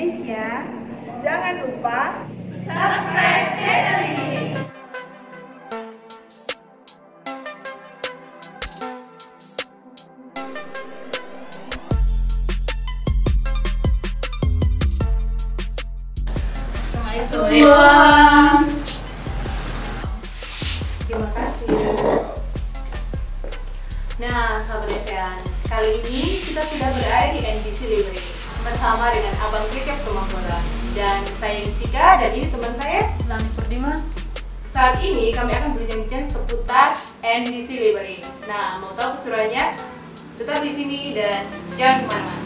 Indonesia. Jangan lupa Subscribe channel ini. Assalamualaikum. Terima kasih. Nah, sahabat Desean, kali ini kita sudah berada di NBC Library bersama dengan Abang Kecep Kemangkora dan saya Yustika dan ini teman saya Langit Perdima. Saat ini kami akan berbincang seputar NBC Library. Nah, mau tahu keseruannya? Tetap di sini dan jangan kemana-mana.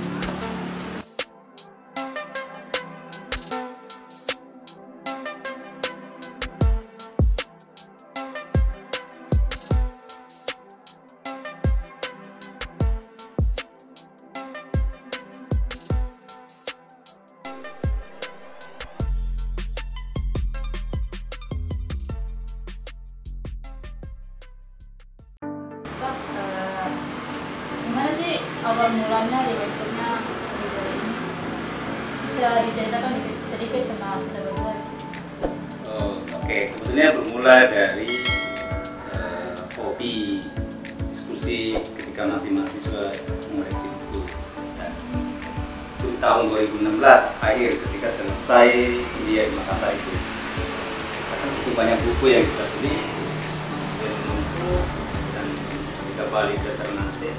Gimana sih awal mulanya dibentuknya library ini? Bisa diceritakan sedikit tentang kita berdua? Oke, sebetulnya bermula dari hobi diskusi ketika masih mahasiswa mengoleksi buku. Dan itu tahun 2016 akhir ketika selesai kuliah di Makassar itu, akan cukup banyak buku yang kita beli dan menumpuk, dan ketika balik ke Ternate,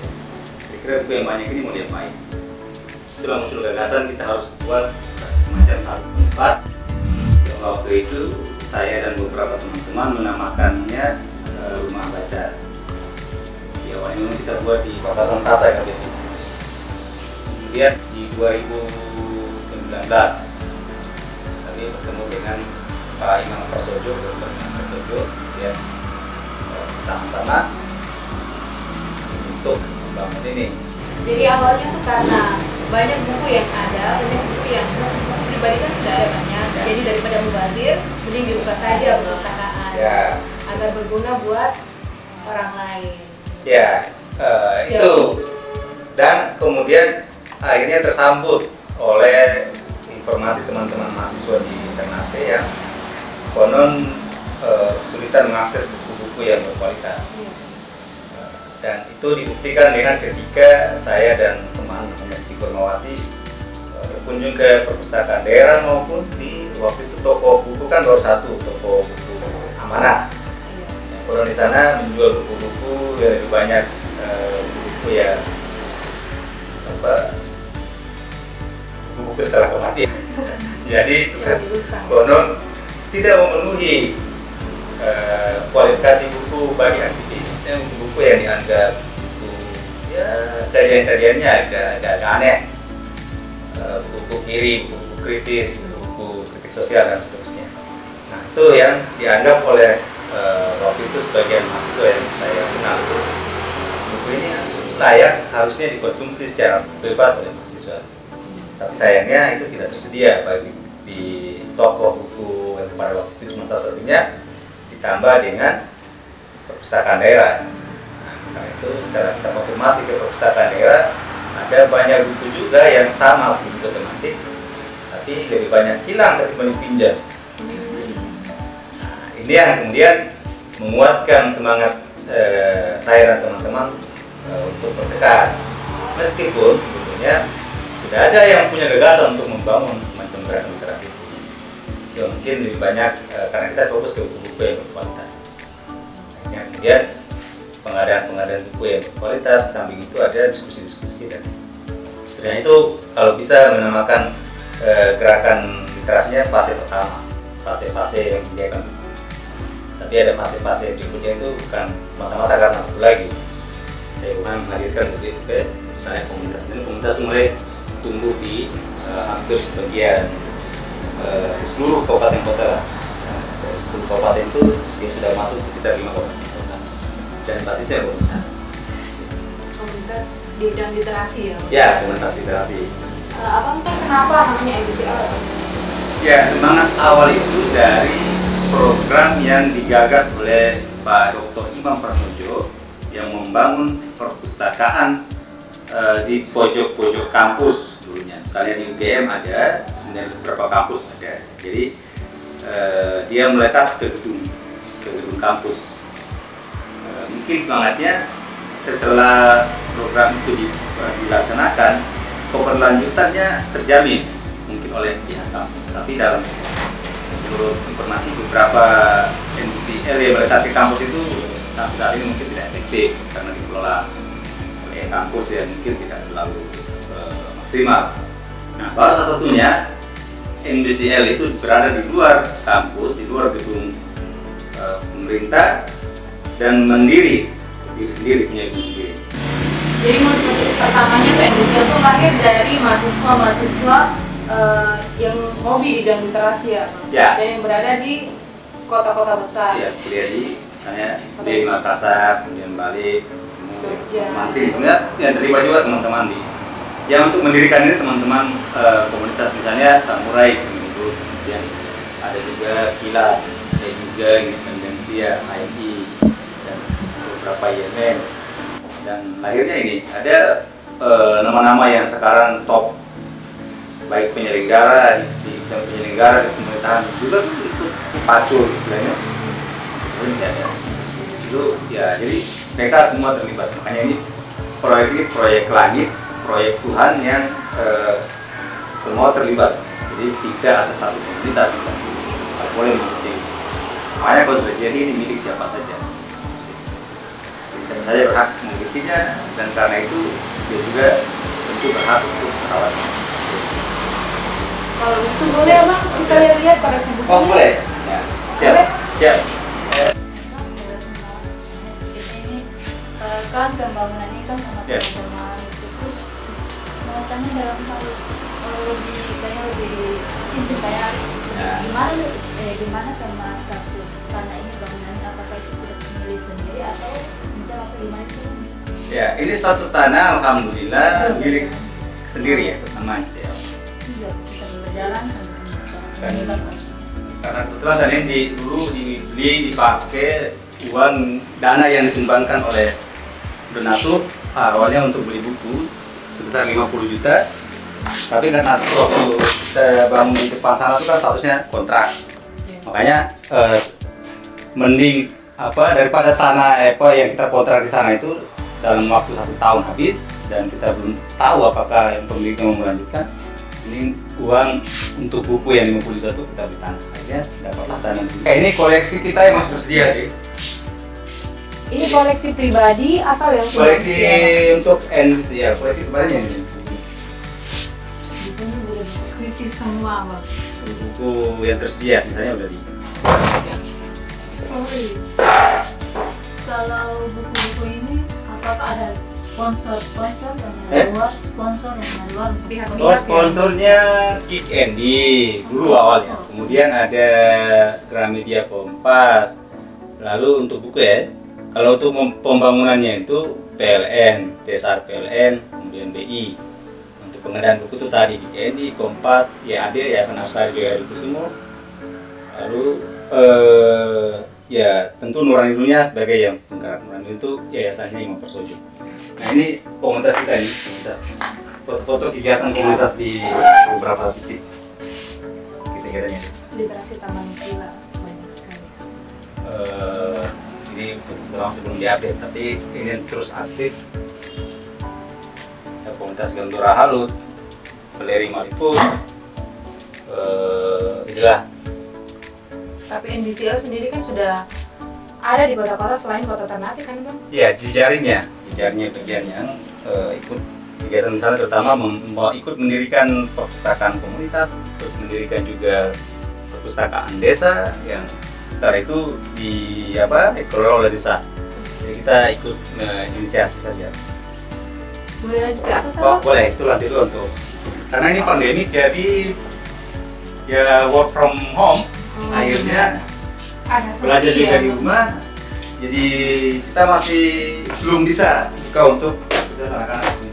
kira-kira buku yang banyak ini mau diapain? Setelah muncul gagasan kita harus buat semacam satu tempat. Waktu itu saya dan beberapa teman-teman menamakannya rumah baca. Ya, awalnya memang kita buat di Kawasan Sasa kan biasanya. Kemudian di 2019 tadi bertemu dengan Pak Imam Prasojo, Dr. Imam Prasojo, kemudian bersama-sama untuk membangun ini. Jadi awalnya tuh karena banyak buku yang ada, banyak buku yang pribadi kan sudah ada banyak. Ya. Jadi daripada mubazir, mending dibuka saja perpustakaan Ya, agar berguna buat orang lain. ya itu. Dan kemudian akhirnya tersambut oleh informasi teman-teman mahasiswa di Ternate yang konon kesulitan mengakses buku-buku yang berkualitas. Dan itu dibuktikan dengan ketika saya dan teman Mesti Kurmawati berkunjung ke perpustakaan daerah maupun di waktu itu toko buku kan baru satu, toko buku Amanah. Kalau di sana menjual buku-buku yang lebih banyak buku-buku ya buku-buku setelah kematian. Jadi itu kan konon tidak memenuhi kualifikasi buku bagi aktivis. Buku yang dianggap buku ya kajian-kajiannya agak aneh, buku kiri, buku kritis, buku kritik sosial dan seterusnya. Nah itu yang dianggap oleh waktu itu sebagian mahasiswa yang saya kenal, buku ini layak harusnya dikonsumsi secara bebas oleh mahasiswa. Tapi sayangnya itu tidak tersedia bagi di toko buku yang pada waktu itu cuma salah satunya, ditambah dengan perpustakaan daerah. Nah, karena itu setelah kita konfirmasi ke perpustakaan daerah, ada banyak buku juga yang sama buku tematik, tapi lebih banyak hilang ketimbang dipinjam. Nah, ini yang kemudian menguatkan semangat saya dan teman-teman untuk bertekad. Meskipun sebetulnya sudah ada yang punya gagasan untuk membangun semacam gerakan literasi itu. Ya mungkin lebih banyak karena kita fokus ke buku-buku yang berkualitas. Nah, kemudian pengadaan buku yang berkualitas, samping itu ada diskusi-diskusi dan sebenarnya itu kalau bisa menamakan gerakan literasinya fase pertama, fase-fase yang menyediakan buku. Tapi ada fase-fase berikutnya itu bukan semata-mata karena buku lagi. Saya bukan menghadirkan buku itu ke misalnya komunitas mulai tumbuh di hampir sebagian seluruh kabupaten kota. Dari 10 kabupaten itu dia sudah masuk sekitar 5 kabupaten kota dan basisnya Komunitas di bidang literasi ya? Ya, komunitas literasi. Abang kan kenapa namanya NBCL? Ya, semangat awal itu dari program yang digagas oleh Pak Dr. Imam Prasojo yang membangun perpustakaan di pojok-pojok kampus dulunya. Misalnya di UGM ada, di kemudian beberapa kampus ada. Jadi dia meletak ke gedung kampus. Mungkin semangatnya setelah program itu dilaksanakan, keberlanjutannya terjamin mungkin oleh pihak kampus. Tapi dalam menurut informasi beberapa NBCL yang meletak di kampus itu sampai saat ini mungkin tidak efektif karena dikelola oleh kampus yang mungkin tidak terlalu maksimal. Nah, baru salah satunya NBCL itu berada di luar kampus, di luar gedung pemerintah dan mandiri, sendiri punya gedung sendiri. Jadi motif pertamanya ke NBCL itu lahir dari mahasiswa yang hobi bidang literasi ya, Ya. Dan yang berada di kota-kota besar. Ya, kuliah di misalnya di Makassar, kemudian balik, Jogja. masih sebenarnya ya terlibat juga teman-teman di yang untuk mendirikan ini teman-teman komunitas misalnya Samurai itu, kemudian ada juga Kilas, ada juga Independensia, HMI dan beberapa IMN. Dan akhirnya ini ada nama-nama yang sekarang top, baik penyelenggara di pemerintahan juga ikut pacul istilahnya. Itu ya, jadi mereka semua terlibat. Makanya ini proyek langit, proyek Tuhan yang semua terlibat. Jadi 3 atas 1 komunitas tidak boleh mengikuti. Makanya kalau sudah jadi ini milik siapa saja. Jadi siapa saja berhak mengikutinya, dan karena itu dia juga tentu berhak untuk merawatnya. Kalau itu boleh Abang kita lihat koleksi bukunya. Oh boleh. Ya. Siap. Boleh? Siap. Ini kan pembangunan ini kan sama Ya. teman-teman itu, terus mau tanya dalam hal lebih inti kayak Ya. gimana sama status tanah ini bangunannya, apakah itu sudah milik sendiri atau minta apa gimana itu? Ya, ini status tanah alhamdulillah milik sendiri ya, teman saya. Iya, bisa berjalan Dan sampai karena kebetulan tanah ini dulu dibeli dipakai uang dana yang disumbangkan oleh donatur awalnya untuk beli buku sebesar 50 juta. Tapi karena waktu kita bangun di depan sana itu kan statusnya kontrak, makanya mending daripada tanah yang kita kontrak di sana itu dalam waktu 1 tahun habis dan kita belum tahu apakah yang pemiliknya mau melanjutkan. Ini uang untuk buku yang 50 juta itu kita beli tanah, akhirnya dapatlah tanah di sini. Ini koleksi kita yang masih tersedia sih. Ini koleksi pribadi atau yang Koleksi untuk NBCL, koleksi kemarin ini. kritis semua Bang. Buku yang tersedia sisanya udah di. kalau buku-buku ini apakah ada sponsor yang dari luar, sponsor yang dari luar untuk Pihak-pihak. Oh, sponsornya Kick Andy dulu awalnya. Kemudian ada Gramedia Kompas. Lalu untuk buku ya, kalau untuk pembangunannya itu PLN, TSR PLN, kemudian BI. Untuk pengadaan buku itu tadi Kick Andy, Kompas, YAD, Yayasan Arsari Joya Kusumo. Lalu ya tentu Nurani Dunia sebagai yang penggerak Nurani itu yayasannya Imam Persojo. Nah ini komunitas kita ini, komunitas foto-foto kegiatan komunitas di beberapa titik kegiatannya. Literasi Taman Villa banyak sekali. Ini foto-foto sebelum diupdate, tapi ini terus aktif. Ya, komunitas Gelora Halut, Peleri Maliput, itulah. Tapi NBCL sendiri kan sudah ada di kota-kota selain kota Ternate kan Bang? Ya, jejaringnya bagian yang ikut kegiatan misalnya terutama ikut mendirikan perpustakaan komunitas, ikut mendirikan juga perpustakaan desa yang setelah itu dikelola oleh desa. Jadi kita ikut inisiasi saja. Boleh lanjut ke atas Oh Bang? boleh, itu nanti dulu untuk karena ini pandemi jadi ya work from home, akhirnya Ada belajar sepi juga ya, di Bang? rumah. Jadi kita masih belum bisa buka untuk kita anak-anak ini.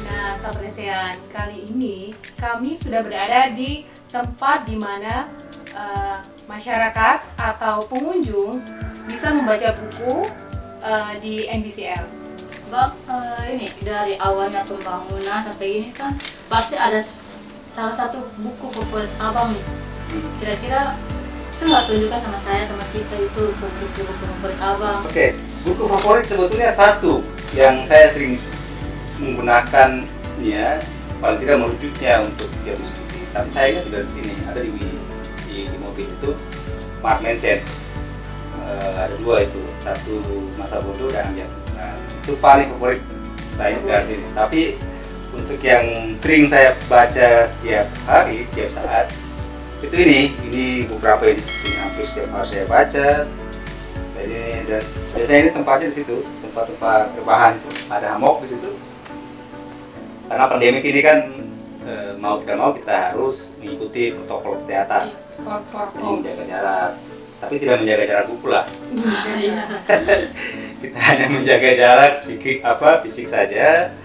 Nah, Sahabat Desean, kali ini kami sudah berada di tempat di mana masyarakat atau pengunjung bisa membaca buku di NBCL? Bang, ini dari awalnya pembangunan sampai ini kan pasti ada salah satu buku favorit abang nih. Kira-kira bisa nggak tunjukkan sama saya sama kita itu buku favorit abang? Oke, buku favorit sebetulnya satu yang saya sering menggunakan ya, paling tidak merujuknya untuk setiap diskusi. Tapi sayangnya sudah di sini, ada di mobil itu Mark Manson. Ada dua itu, satu Masa Bodoh dan Ambiar. Nah, itu paling favorit saya dari sini. Tapi untuk yang sering saya baca setiap hari, setiap saat, itu ini beberapa edisi hampir setiap hari saya baca. Ini dan biasanya ini tempatnya di situ, tempat-tempat rebahan itu, ada hammock di situ. Karena pandemi ini kan mau tidak mau kita harus mengikuti protokol kesehatan, menjaga jarak, tapi tidak menjaga jarak buku lah. Kita hanya menjaga jarak fisik saja,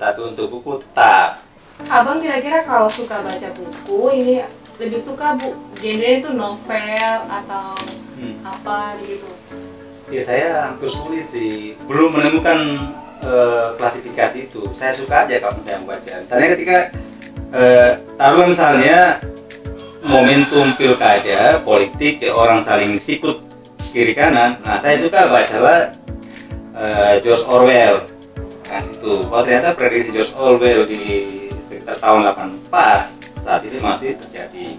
tapi untuk buku tetap. Abang kira-kira kalau suka baca buku ini lebih suka genre itu novel atau apa gitu? Ya saya hampir sulit sih, belum menemukan klasifikasi itu. Saya suka aja kalau saya membaca. Misalnya ketika taruh misalnya momentum pilkada politik orang saling sikut kiri kanan, nah saya suka bacalah George Orwell kan itu. Kalau ternyata prediksi George Orwell di sekitar tahun 84 saat itu masih terjadi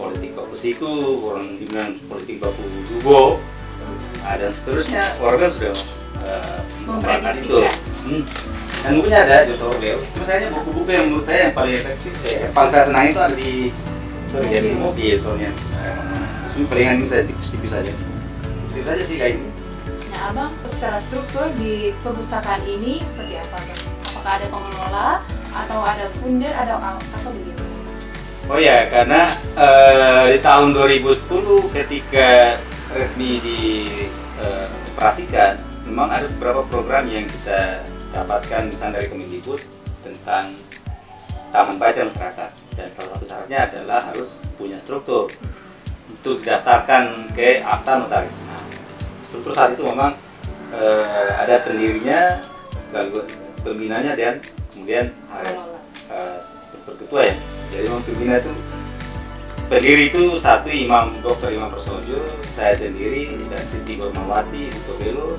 politik baku siku, orang dibilang politik baku dubo, dan seterusnya. Orwell sudah memperhatikan itu. Dan bukunya ada George Orwell. Itu misalnya buku-buku yang menurut saya yang paling efektif, yang paling saya senang itu ada di mobil soalnya. Ini palingan ini saya tipis-tipis saja. Tipis saja sih kayak ini. Nah, abang secara struktur di perpustakaan ini seperti apa, Bang? Apakah ada pengelola atau ada founder atau begitu? Oh ya, karena di tahun 2010 ketika resmi dioperasikan, memang ada beberapa program yang kita dapatkan misalnya dari Kemendikbud tentang taman baca masyarakat, dan salah satu syaratnya adalah harus punya struktur untuk didaftarkan ke akta notaris. Nah, struktur saat itu memang ada pendirinya, sekaligus pembinanya, dan kemudian struktur ketua ya. Jadi memang pembina itu pendiri itu satu Dr. Imam Prasojo, saya sendiri, dan Siti Gormawati di Tobelo.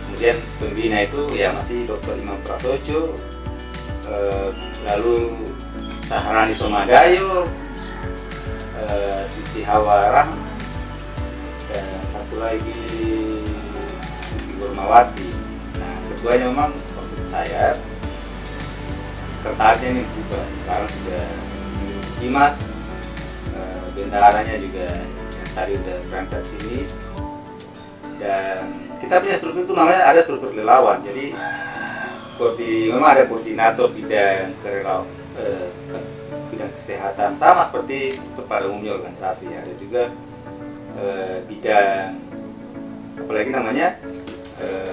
Kemudian pembina itu ya masih Dr. Imam Prasojo, lalu Sahrani Somadayo, Siti Hawarah, dan satu lagi Siti Gormawati. Nah, ketuanya memang waktu saya, sekretarisnya ini berubah, sekarang sudah Dimas, bendaharanya juga yang tadi udah berangkat ini. Dan kita punya struktur itu namanya ada struktur relawan. Jadi memang ada koordinator bidang bidang kesehatan, sama seperti struktur pada umumnya organisasi. Ada juga bidang apalagi namanya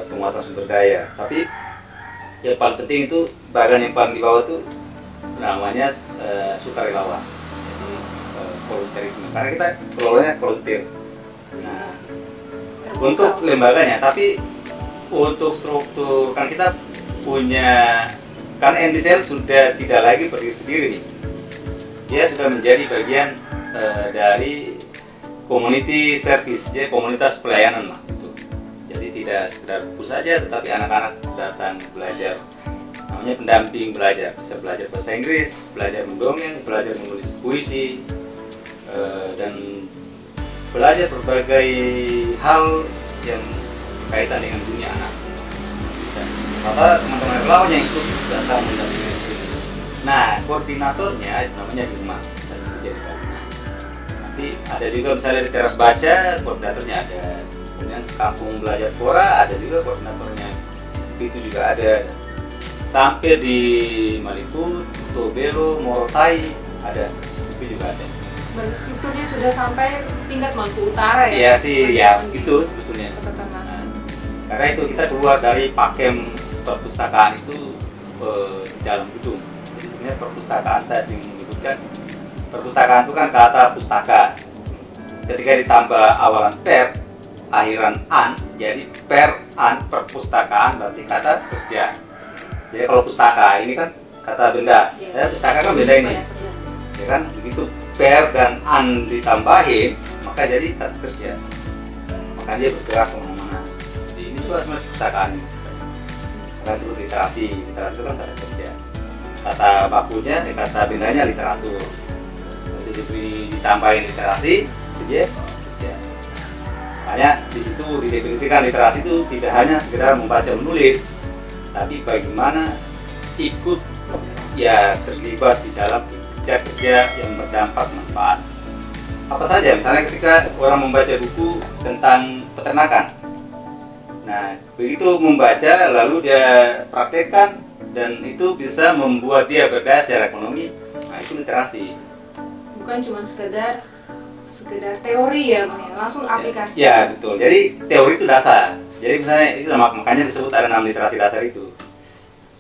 penguatan sumber daya. Tapi yang paling penting itu bagian yang paling di bawah itu namanya sukarelawan, jadi volunteerisme, karena kita kelolanya volunteer. Nah, untuk lembaganya, tapi untuk struktur kan kita punya, karena NBCL sudah tidak lagi berdiri sendiri nih, dia sudah menjadi bagian dari community service, jadi komunitas pelayanan lah gitu. Jadi tidak sekedar buku saja, tetapi anak-anak datang belajar, namanya pendamping belajar, bisa belajar bahasa Inggris, belajar mendongeng, belajar menulis puisi, dan belajar berbagai hal yang berkaitan dengan dunia anak. Dan maka teman-teman relawan yang ikut datang mendampingi di sini. Nah, koordinatornya namanya di rumah, nanti ada juga misalnya di teras baca, koordinatornya ada. Kemudian kampung belajar Quora ada juga koordinatornya, itu juga ada. Sampai di Maliput, Tobelo, Morotai ada, itu juga ada. Strukturnya sudah sampai tingkat Maluku Utara ya? Iya sih, ya gitu sebetulnya. Nah, karena itu kita keluar dari pakem perpustakaan itu di dalam gedung. Jadi sebenarnya perpustakaan, saya sering menyebutkan perpustakaan itu kan kata pustaka. Ketika ditambah awalan per, akhiran an, jadi perpustakaan berarti kata kerja. Jadi kalau pustaka ini kan kata benda, ya, pustaka kan benda ini, ya kan? Begitu per dan an ditambahin, maka jadi kata kerja. Maka dia bergerak kemana-mana. Jadi ini juga sebenarnya perpustakaan. Sekarang disebut literasi, literasi itu kan kata kerja. Kata bakunya, kata bendanya literatur. Jadi ditambahin literasi, dia kerja. Makanya di situ didefinisikan literasi itu tidak hanya sekedar membaca menulis, tapi bagaimana ikut ya terlibat di dalam kerja-kerja yang berdampak manfaat. Apa saja, misalnya ketika orang membaca buku tentang peternakan. Nah, begitu membaca lalu dia praktekkan dan itu bisa membuat dia berdaya secara ekonomi. Nah, itu literasi. Bukan cuma sekedar teori ya Bang, langsung aplikasi. Ya, betul. Jadi teori itu dasar. Jadi misalnya itu makanya disebut ada 6 literasi dasar itu.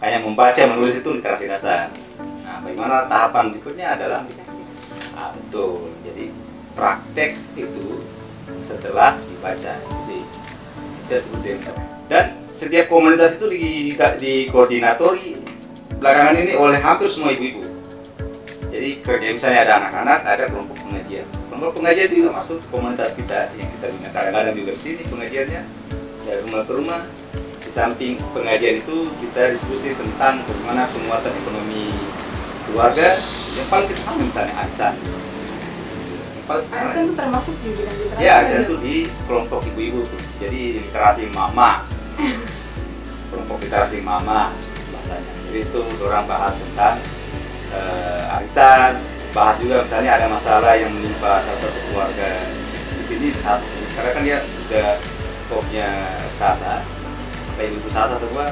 Kayak membaca, menulis itu literasi dasar. Nah, bagaimana tahapan berikutnya adalah Aplikasi. nah, betul. Jadi praktek itu setelah dibaca itu sih. Itu disebut DMK. Dan setiap komunitas itu dikoordinatori belakangan ini oleh hampir semua ibu-ibu. Jadi kerja misalnya ada anak-anak, ada kelompok pengajian. Kelompok pengajian juga masuk komunitas kita yang kita bina. Kadang-kadang juga di sini pengajiannya dari rumah ke rumah. Di samping pengajian itu kita diskusi tentang bagaimana penguatan ekonomi keluarga. Yang paling sederhana misalnya arisan. Arisan itu termasuk di bidang literasi. Ya, arisan itu di kelompok ibu-ibu tuh. Jadi literasi mama. Kelompok literasi mama bahasanya. Jadi itu orang bahas tentang arisan, bahas juga misalnya ada masalah yang menimpa salah satu keluarga di sini di Sasa, karena kan dia udah skopnya Sasa, ibu Sasa semua,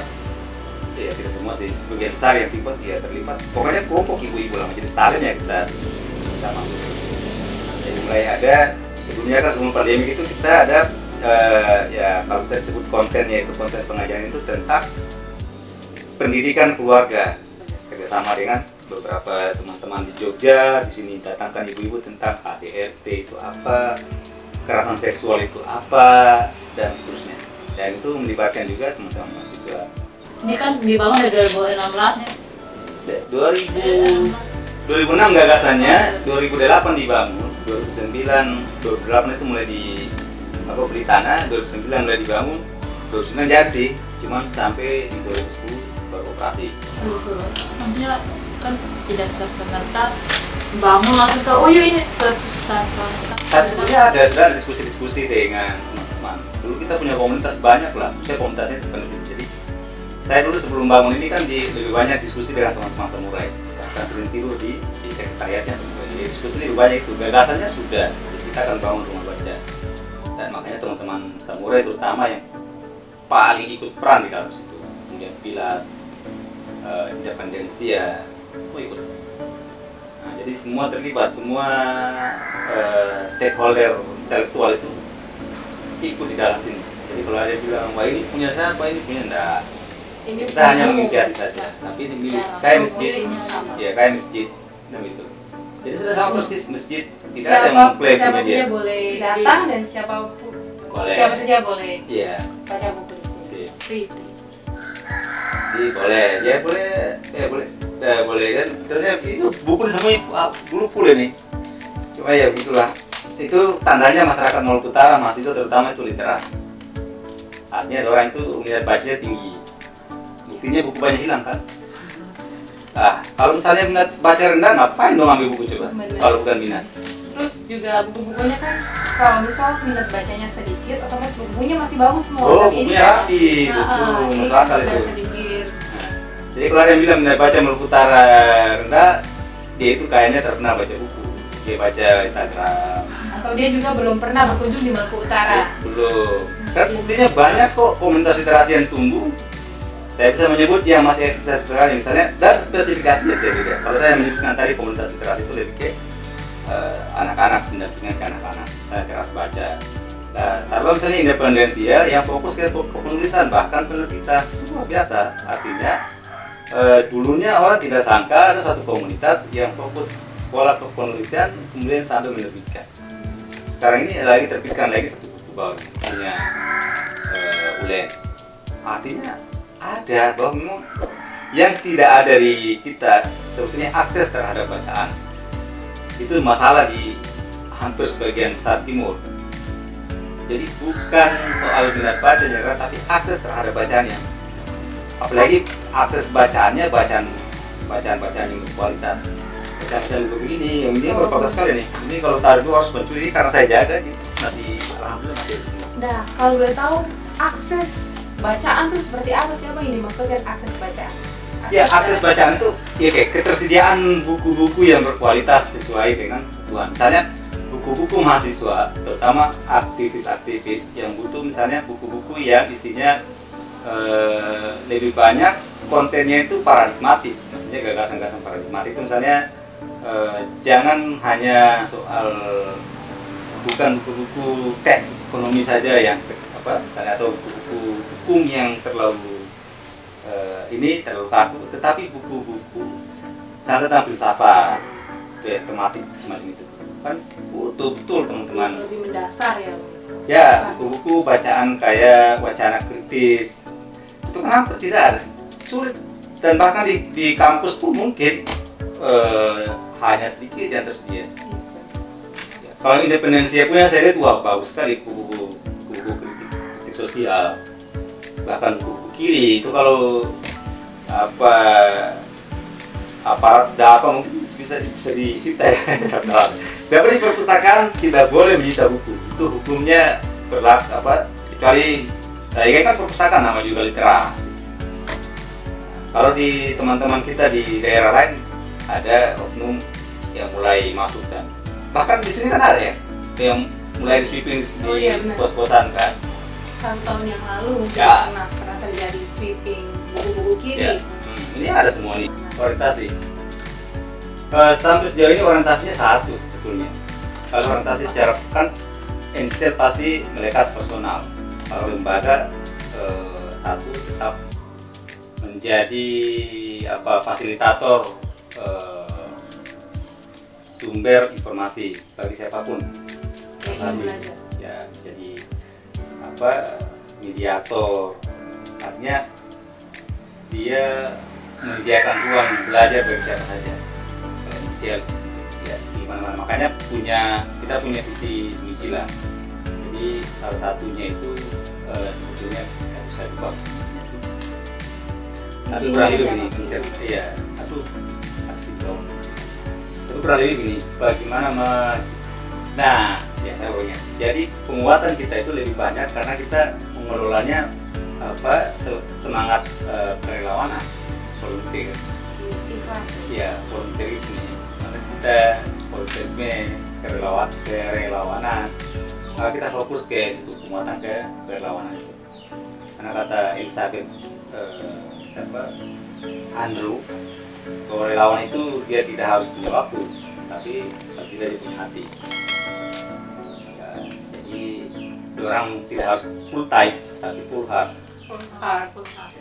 ya tidak semua sih, sebagian besar yang terlibat, pokoknya kelompok ibu-ibu lah, jadi stalin ya kita masuk. Jadi mulai ada sebelumnya kan sebelum pandemi itu kita ada ya kalau bisa disebut kontennya itu konten pengajaran itu tentang pendidikan keluarga kerjasama dengan beberapa teman-teman di Jogja. Di sini datangkan ibu-ibu tentang KDRT itu apa, kekerasan seksual itu apa, dan seterusnya. Dan itu melibatkan juga teman-teman mahasiswa. Ini kan dibangun dari 2016 ya. 2006 gagasannya, 2008 dibangun, 2008 itu mulai beli tanah, 2009 mulai dibangun, 2009 jadi sih, cuman sampai di 2010 baru operasi. Maksudnya kan tidak serta-merta bangun langsung ke oh iya ini perpustakaan. Sebenarnya sudah ada diskusi-diskusi dengan teman-teman. Dulu kita punya komunitas banyak lah, saya komunitasnya itu di sini. Jadi saya dulu sebelum bangun ini kan lebih banyak diskusi dengan teman-teman samurai. Bahkan sering tidur di sekretariatnya sebenarnya. Jadi diskusi lebih banyak itu. Gagasannya sudah, jadi kita akan bangun rumah baca. Dan makanya teman-teman samurai terutama yang paling ikut peran di dalam situ. Kemudian Pilas, Independensia, semua ikut. Nah, jadi semua terlibat, semua stakeholder intelektual itu ikut di dalam sini. Jadi kalau ada yang bilang, wah ini punya siapa, ini punya enggak. Kita hanya menginisiasi saja. Tapi ini milik kayak masjid, ya kayak masjid, dan itu. Jadi sudah sama persis masjid. Tidak ada yang mengklaim siapa punya dia. saja boleh datang dan siapa saja boleh Iya. baca buku di sini. Sih. Free. Jadi boleh, ya boleh kan. Karena itu buku semua dulu full ini. Cuma ya begitulah. Itu tandanya masyarakat Maluku Utara, mahasiswa terutama itu literat. Artinya orang itu minat bacanya tinggi. Buktinya buku banyak hilang kan. Nah, kalau misalnya minat baca rendah, ngapain dong ambil buku coba? Bener. Kalau bukan minat. Terus juga buku-bukunya kan kalau misal minat bacanya sedikit, otomatis bukunya masih bagus semua. Oh, tapi ini bukunya kan rapi, betul, masuk akal itu. sedikit. Jadi kalau ada yang bilang minat baca Maluku Utara rendah, dia itu kayaknya terkenal baca buku. Dia baca Instagram. Atau dia juga belum pernah berkunjung di Maluku Utara. Belum. Karena buktinya banyak kok komunitas literasi yang tumbuh. Saya bisa menyebut yang masih eksis misalnya, dan spesifikasinya beda. Kalau saya menyebutkan tadi komunitas literasi itu lebih ke anak-anak, pendampingan ke anak-anak. Saya keras baca. Nah, kalau misalnya Independensia yang fokus ke penulisan, bahkan penerbitan itu luar biasa. Artinya dulunya orang tidak sangka ada satu komunitas yang fokus sekolah kepenulisan kemudian sambil menerbitkan. Sekarang ini lagi terbitkan lagi satu buku. bahwa punya ULEN. Artinya ada bahwa memang yang tidak ada di kita sebetulnya akses terhadap bacaan. Itu masalah di hampir sebagian besar timur. Jadi bukan soal minat bacanya, tapi akses terhadap bacaannya. Apalagi akses bacaannya bacaan yang berkualitas. Bacaan begini, yang ini berkualitas sekali nih. Ini kalau taruh itu harus mencuri karena saya jaga gitu. Masih alhamdulillah masih. Nah, kalau boleh tahu akses bacaan tuh seperti apa sih, Abang, ini maksudnya akses bacaan? Ya, akses bacaan itu ya kayak ketersediaan buku-buku yang berkualitas sesuai dengan kebutuhan. Misalnya buku-buku mahasiswa, terutama aktivis-aktivis yang butuh misalnya buku-buku yang isinya lebih banyak kontennya itu paradigmatik, maksudnya gagasan-gagasan paradigmatik itu misalnya jangan hanya soal bukan buku-buku teks ekonomi saja yang teks apa misalnya atau buku-buku hukum yang terlalu ini terlalu kaku, tetapi buku-buku catatan filsafat, tematik semacam itu kan betul-betul teman-teman lebih mendasar ya, Bang. Ya, buku-buku bacaan kayak wacana kritis itu kan hampir tidak ada, sulit, dan bahkan di kampus pun mungkin hanya sedikit yang tersedia. Ya, kalau independensia punya saya lihat wah bagus sekali buku kritik sosial, bahkan buku kiri itu kalau aparat data mungkin bisa disita ya. Tapi di perpustakaan tidak boleh menyita buku, itu hukumnya berlaku kecuali ini kan perpustakaan nama juga literasi. Kalau di teman-teman kita di daerah lain ada oknum yang mulai masuk, dan bahkan di sini kan ada ya yang mulai di sweeping di pos-posan kan. 1 tahun yang lalu mungkin Ya. pernah terjadi sweeping buku-buku kiri. Ya. Ini ada semua nih orientasi. Sampai sejauh ini orientasinya satu sebetulnya. Kalau orientasi secara kan NCL pasti melekat personal. Kalau lembaga satu tetap menjadi fasilitator sumber informasi bagi siapapun. Ya, jadi mediator, artinya dia menyediakan ruang belajar bagi siapa saja. Kalau inisial ya di mana-mana, makanya kita punya visi misi lah. Jadi salah satunya itu sebetulnya bisa dibawa visi misinya itu. Tapi kurang lebih begini, tapi kurang lebih begini, bagaimana nah ya saya punya. Jadi penguatan kita itu lebih banyak karena kita mengelolanya semangat kerelawanan, volunteer. Ya, volunteerisme. Maka kita volunteerisme, kerelawanan. Maka kita fokus ke itu penguatan ke kerelawanan itu. Karena kata Elizabeth Andrew, bahwa relawan itu dia tidak harus punya waktu, tapi tidak dia punya hati. Ya, jadi orang tidak harus full time, tapi full heart.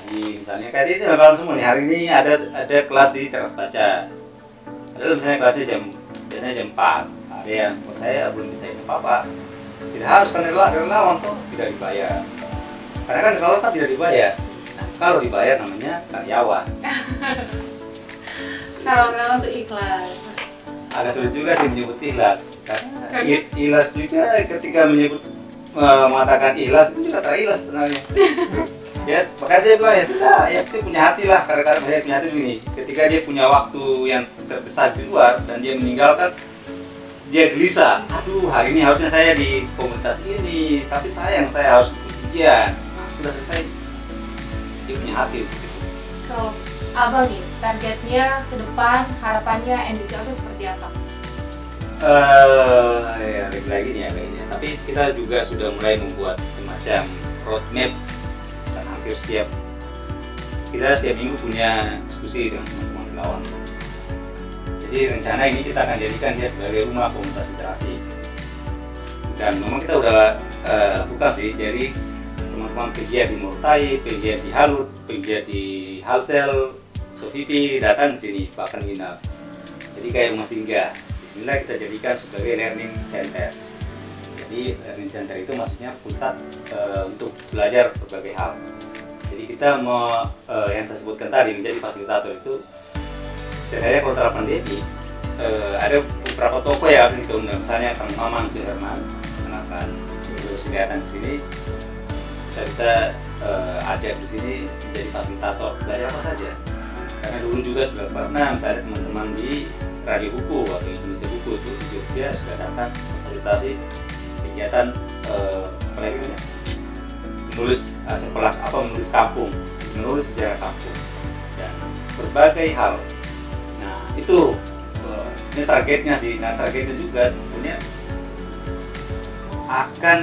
Jadi misalnya kayak itu lebaran semua nih, hari ini ada kelas di teras baca. Ada misalnya kelasnya biasanya jam 4. Ada yang saya belum bisa jam apa. Tidak harus karena relawan kok tidak dibayar. Karena kan kalau kan tidak dibayar. Nah, kalau dibayar namanya karyawan. Kalau relawan itu ikhlas. Agak sulit juga sih menyebut ikhlas. Ikhlas juga ketika mengatakan ikhlas itu juga terikhlas sebenarnya. Ya, makanya saya bilang ya sudah, ya dia punya hati lah. Kadang-kadang saya punya hati begini, ketika dia punya waktu yang terbesar di luar dan dia meninggalkan, dia gelisah. Aduh, hari ini harusnya saya di komunitas ini, tapi sayang saya harus ujian. Nah, sudah selesai. Dia punya hati untuk itu. Kalau Abang nih, targetnya ke depan, harapannya NBCL itu seperti apa? Ya lagi nih ya kayaknya. Tapi kita juga sudah mulai membuat semacam roadmap. Setiap minggu punya diskusi dengan teman-teman relawan. Jadi rencana ini kita akan jadikan dia sebagai rumah komunitas literasi. Dan memang kita udah lakukan sih. Jadi teman-teman pegiat di Murtai, pegiat di Halut, pegiat di Halsel, Sofipi datang ke sini bahkan nginap. Jadi kayak rumah singgah. Bismillah kita jadikan sebagai learning center. Jadi learning center itu maksudnya pusat untuk belajar berbagai hal. Jadi kita mau yang saya sebutkan tadi menjadi fasilitator itu sebenarnya kontra pandemi ada beberapa tokoh yang akan kita undang, misalnya Kang Mamang Suherman akan datang di sini. Saya bisa ajak di sini menjadi fasilitator belajar apa saja. Karena dulu juga sudah pernah misalnya teman-teman di Radio Buku atau Indonesia Buku itu di Jogja sudah datang fasilitasi kegiatan menulis menulis kampung, menulis sejarah kampung dan berbagai hal. Nah itu sebenarnya targetnya sih. Nah targetnya juga sebetulnya akan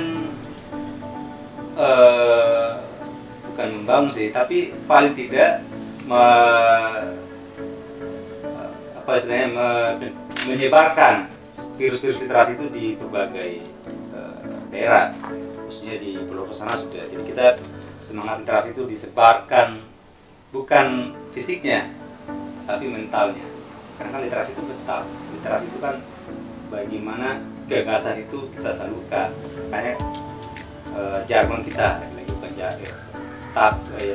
bukan membangun sih, tapi paling tidak menyebarkan virus-virus literasi itu di berbagai daerah, khususnya di Pulau Rosanna sudah. Jadi kita semangat literasi itu disebarkan bukan fisiknya, tapi mentalnya. Karena literasi itu mental. Literasi itu kan bagaimana gagasan itu kita salurkan. Makanya jargon kita lagi bukan jargon.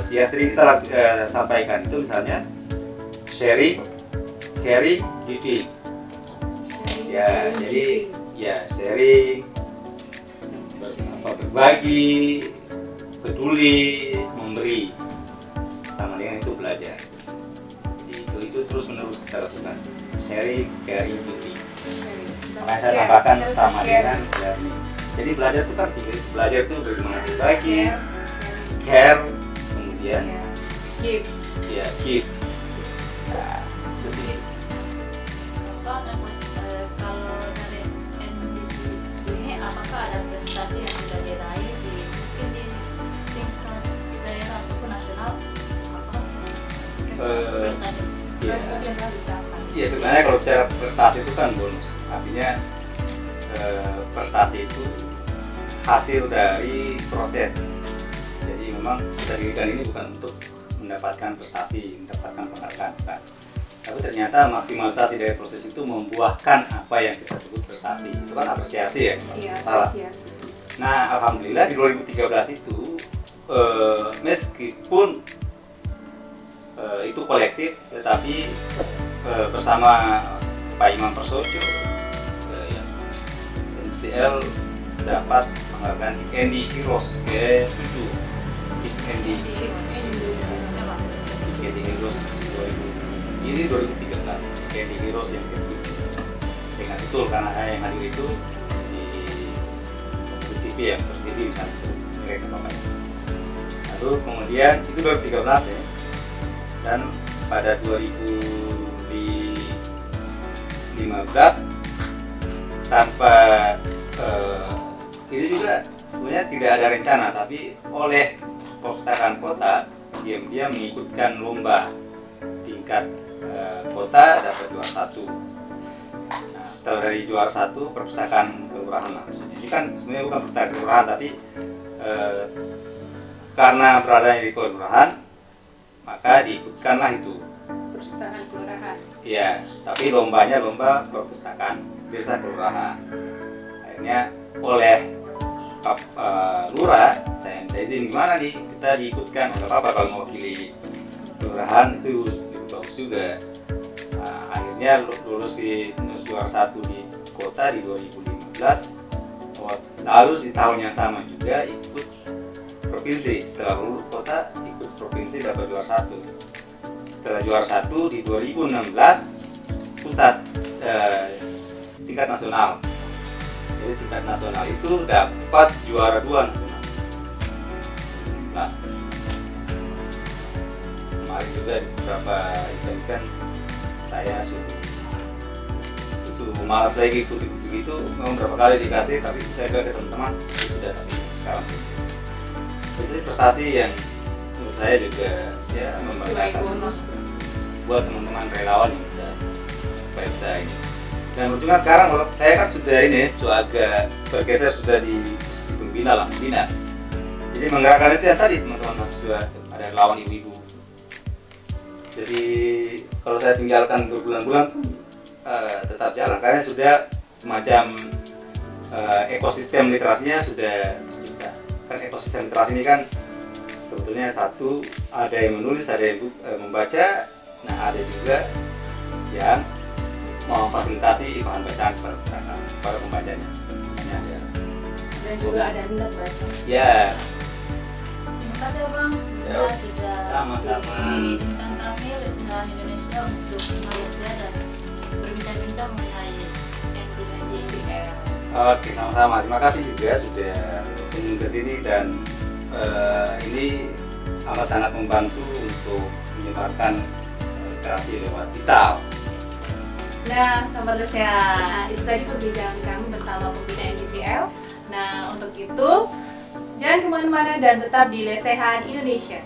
Ya sering kita sampaikan itu misalnya sharing, caring, giving. Ya, jadi ya sharing, berbagi, peduli, memberi, sama dengan itu belajar. Jadi itu terus menerus kita lakukan. Sharing, caring, giving. Makanya saya tambahkan sama dengan learning. Jadi belajar itu kan tiga. Belajar itu bagaimana berbagi, care, kemudian give. Ya, give. Nah, itu sih. Kalau dari NBC ini apakah ada prestasi yang sudah diraih mungkin di tingkat daerah ataupun nasional? Apakah prestasi? Ya sebenarnya kalau bicara prestasi itu kan bonus. Artinya prestasi itu hasil dari proses. Jadi memang kita dirikan ini bukan untuk mendapatkan prestasi, mendapatkan penghargaan, bukan. Tapi ternyata maksimalisasi dari proses itu membuahkan apa yang kita sebut prestasi. Itu kan apresiasi ya, Iya, salah. apresiasi. Nah, alhamdulillah di 2013 itu meskipun itu kolektif, tetapi bersama Pak Imam Prasojo, MCL dapat penghargaan Candy Heroes ke-7. Candy Heroes 2000. Ini 2013, Candy Heroes yang ke-7. Dengan betul karena yang hadir itu di TV ya, terus TV misalnya mereka namanya. Lalu kemudian itu 2013 ya. Dan pada 2015 tanpa ini juga sebenarnya tidak ada rencana, tapi oleh perpustakaan kota diam-diam mengikutkan lomba tingkat kota dapat juara 1. Nah, setelah dari juara 1 perpustakaan kelurahan maksudnya. Ini kan sebenarnya bukan perpustakaan kelurahan, tapi karena berada di kelurahan maka diikutkanlah itu Perpustakaan kelurahan. iya, tapi lombanya lomba perpustakaan desa kelurahan. Akhirnya oleh lurah saya minta izin, gimana nih kita diikutkan, nggak apa-apa kalau mewakili kelurahan itu bagus juga. Nah, akhirnya lulus di juara 1 di kota di 2015. Lalu di tahun yang sama juga ikut provinsi. Setelah lulus kota ikut provinsi dapat juara 1. Setelah juara 1 di 2016 pusat tingkat nasional. Jadi tingkat nasional itu dapat juara 2 nasional. Kemarin juga di beberapa event kan saya suruh malas lagi ikut begitu, memang berapa kali dikasih, tapi saya bilang ke teman-teman sudah, tapi sekarang itu prestasi yang menurut saya juga ya membanggakan buat teman-teman relawan yang bisa supaya bisa ini. Dan ujungnya sekarang kalau saya kan sudah ini sudah agak bergeser, sudah di posisi pembina lah, pembina. Jadi menggerakkan itu yang tadi teman-teman mahasiswa, ada relawan ibu-ibu. Jadi kalau saya tinggalkan berbulan-bulan tetap jalan, karena sudah semacam ekosistem literasinya sudah tercipta. Kan ekosistem literasi ini kan sebetulnya satu, ada yang menulis, ada yang membaca, nah ada juga yang memfasilitasi bahan bacaan kepada pembacanya. Ada. Dan juga ada minat baca. Ya. Terima kasih Abang Ya, sudah sama-sama. mengizinkan kami Lesehan Indonesia untuk melihat dan berbincang-bincang mengenai NBCL. Oke, sama-sama. Terima kasih juga sudah kunjung ke sini dan ini amat sangat membantu untuk menyebarkan literasi lewat digital. Nah, Sobat Lesehan, itu tadi perbincangan kami bersama pembina NBCL. Nah, untuk itu jangan kemana-mana dan tetap di Lesehan Indonesia.